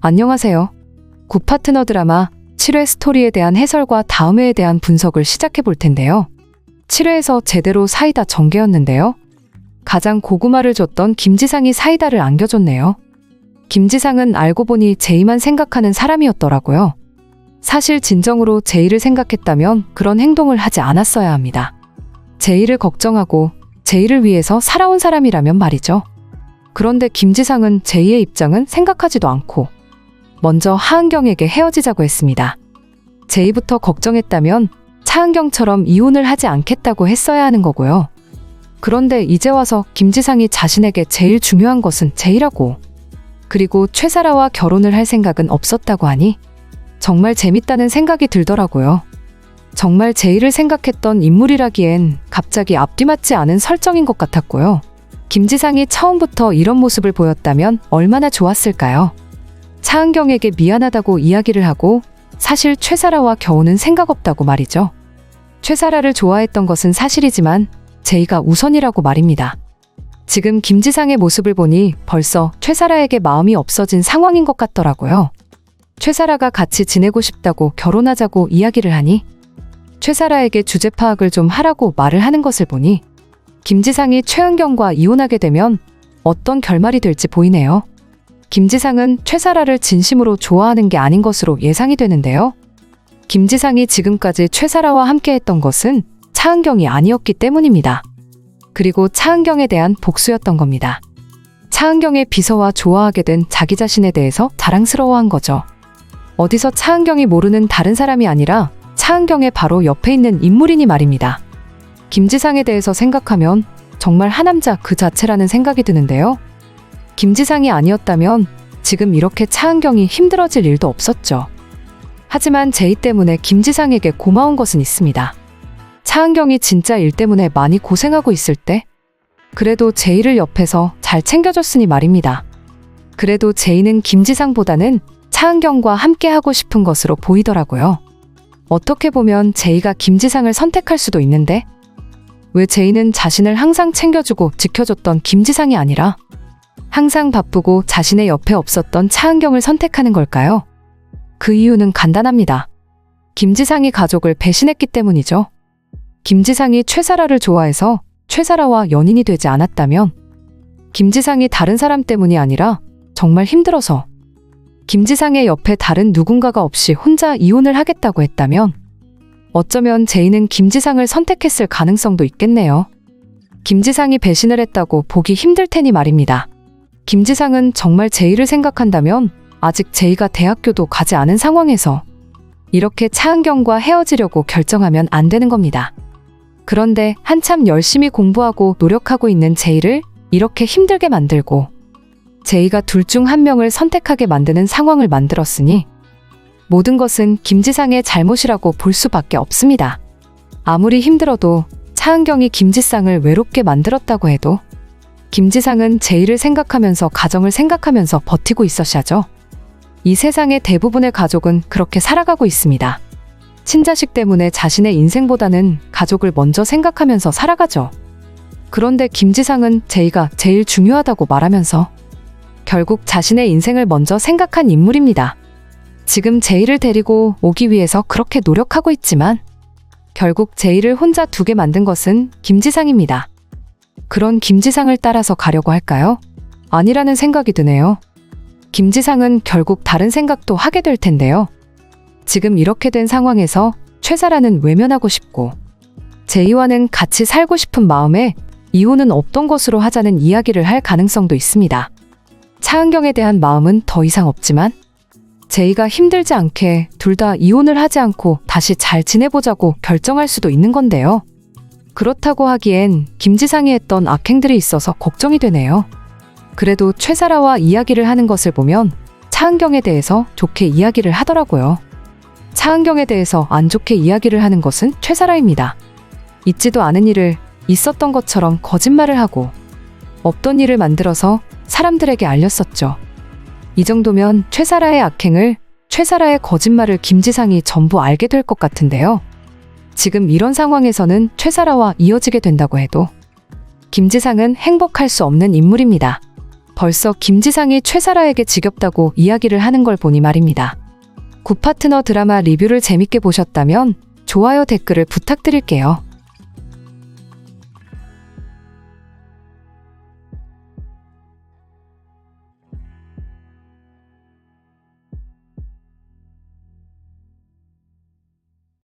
안녕하세요. 굿파트너 드라마 7회 스토리에 대한 해설과 다음 회에 대한 분석을 시작해 볼 텐데요. 7회에서 제대로 사이다 전개였는데요. 가장 고구마를 줬던 김지상이 사이다를 안겨줬네요. 김지상은 알고 보니 제이만 생각하는 사람이었더라고요. 사실 진정으로 제이를 생각했다면 그런 행동을 하지 않았어야 합니다. 제이를 걱정하고 제이를 위해서 살아온 사람이라면 말이죠. 그런데 김지상은 제이의 입장은 생각하지도 않고 먼저 하은경에게 헤어지자고 했습니다. 제이부터 걱정했다면 차은경처럼 이혼을 하지 않겠다고 했어야 하는 거고요. 그런데 이제 와서 김지상이 자신에게 제일 중요한 것은 제이라고, 그리고 최사라와 결혼을 할 생각은 없었다고 하니 정말 재밌다는 생각이 들더라고요. 정말 제이를 생각했던 인물이라기엔 갑자기 앞뒤맞지 않은 설정인 것 같았고요. 김지상이 처음부터 이런 모습을 보였다면 얼마나 좋았을까요? 차은경에게 미안하다고 이야기를 하고 사실 최사라와 겨우는 생각 없다고 말이죠. 최사라를 좋아했던 것은 사실이지만 제이가 우선이라고 말입니다. 지금 김지상의 모습을 보니 벌써 최사라에게 마음이 없어진 상황인 것 같더라고요. 최사라가 같이 지내고 싶다고 결혼하자고 이야기를 하니 최사라에게 주제 파악을 좀 하라고 말을 하는 것을 보니 김지상이 최은경과 이혼하게 되면 어떤 결말이 될지 보이네요. 김지상은 최사라를 진심으로 좋아하는 게 아닌 것으로 예상이 되는데요. 김지상이 지금까지 최사라와 함께했던 것은 차은경이 아니었기 때문입니다. 그리고 차은경에 대한 복수였던 겁니다. 차은경의 비서와 좋아하게 된 자기 자신에 대해서 자랑스러워한 거죠. 어디서 차은경이 모르는 다른 사람이 아니라 차은경의 바로 옆에 있는 인물이니 말입니다. 김지상에 대해서 생각하면 정말 하남자 그 자체라는 생각이 드는데요. 김지상이 아니었다면 지금 이렇게 차은경이 힘들어질 일도 없었죠. 하지만 제이 때문에 김지상에게 고마운 것은 있습니다. 차은경이 진짜 일 때문에 많이 고생하고 있을 때 그래도 제이를 옆에서 잘 챙겨줬으니 말입니다. 그래도 제이는 김지상보다는 차은경과 함께 하고 싶은 것으로 보이더라고요. 어떻게 보면 제이가 김지상을 선택할 수도 있는데 왜 제이는 자신을 항상 챙겨주고 지켜줬던 김지상이 아니라 항상 바쁘고 자신의 옆에 없었던 차은경을 선택하는 걸까요? 그 이유는 간단합니다. 김지상이 가족을 배신했기 때문이죠. 김지상이 최사라를 좋아해서 최사라와 연인이 되지 않았다면 김지상이 다른 사람 때문이 아니라 정말 힘들어서 김지상의 옆에 다른 누군가가 없이 혼자 이혼을 하겠다고 했다면 어쩌면 제이는 김지상을 선택했을 가능성도 있겠네요. 김지상이 배신을 했다고 보기 힘들 테니 말입니다. 김지상은 정말 제이를 생각한다면 아직 제이가 대학교도 가지 않은 상황에서 이렇게 차은경과 헤어지려고 결정하면 안 되는 겁니다. 그런데 한참 열심히 공부하고 노력하고 있는 제이를 이렇게 힘들게 만들고 제이가 둘 중 한 명을 선택하게 만드는 상황을 만들었으니 모든 것은 김지상의 잘못이라고 볼 수밖에 없습니다. 아무리 힘들어도 차은경이 김지상을 외롭게 만들었다고 해도 김지상은 제이를 생각하면서 가정을 생각하면서 버티고 있었야죠. 이 세상의 대부분의 가족은 그렇게 살아가고 있습니다. 친자식 때문에 자신의 인생보다는 가족을 먼저 생각하면서 살아가죠. 그런데 김지상은 제이가 제일 중요하다고 말하면서 결국 자신의 인생을 먼저 생각한 인물입니다. 지금 제이를 데리고 오기 위해서 그렇게 노력하고 있지만 결국 제이를 혼자 두게 만든 것은 김지상입니다. 그런 김지상을 따라서 가려고 할까요? 아니라는 생각이 드네요. 김지상은 결국 다른 생각도 하게 될 텐데요. 지금 이렇게 된 상황에서 최사라는 외면하고 싶고 제이와는 같이 살고 싶은 마음에 이혼은 없던 것으로 하자는 이야기를 할 가능성도 있습니다. 차은경에 대한 마음은 더 이상 없지만 제이가 힘들지 않게 둘 다 이혼을 하지 않고 다시 잘 지내보자고 결정할 수도 있는 건데요. 그렇다고 하기엔 김지상이 했던 악행들이 있어서 걱정이 되네요. 그래도 최사라와 이야기를 하는 것을 보면 차은경에 대해서 좋게 이야기를 하더라고요. 차은경에 대해서 안 좋게 이야기를 하는 것은 최사라입니다. 있지도 않은 일을 있었던 것처럼 거짓말을 하고 없던 일을 만들어서 사람들에게 알렸었죠. 이 정도면 최사라의 악행을, 최사라의 거짓말을 김지상이 전부 알게 될 것 같은데요. 지금 이런 상황에서는 최사라와 이어지게 된다고 해도 김지상은 행복할 수 없는 인물입니다. 벌써 김지상이 최사라에게 지겹다고 이야기를 하는 걸 보니 말입니다. 구파트너 드라마 리뷰를 재밌게 보셨다면 좋아요 댓글을 부탁드릴게요.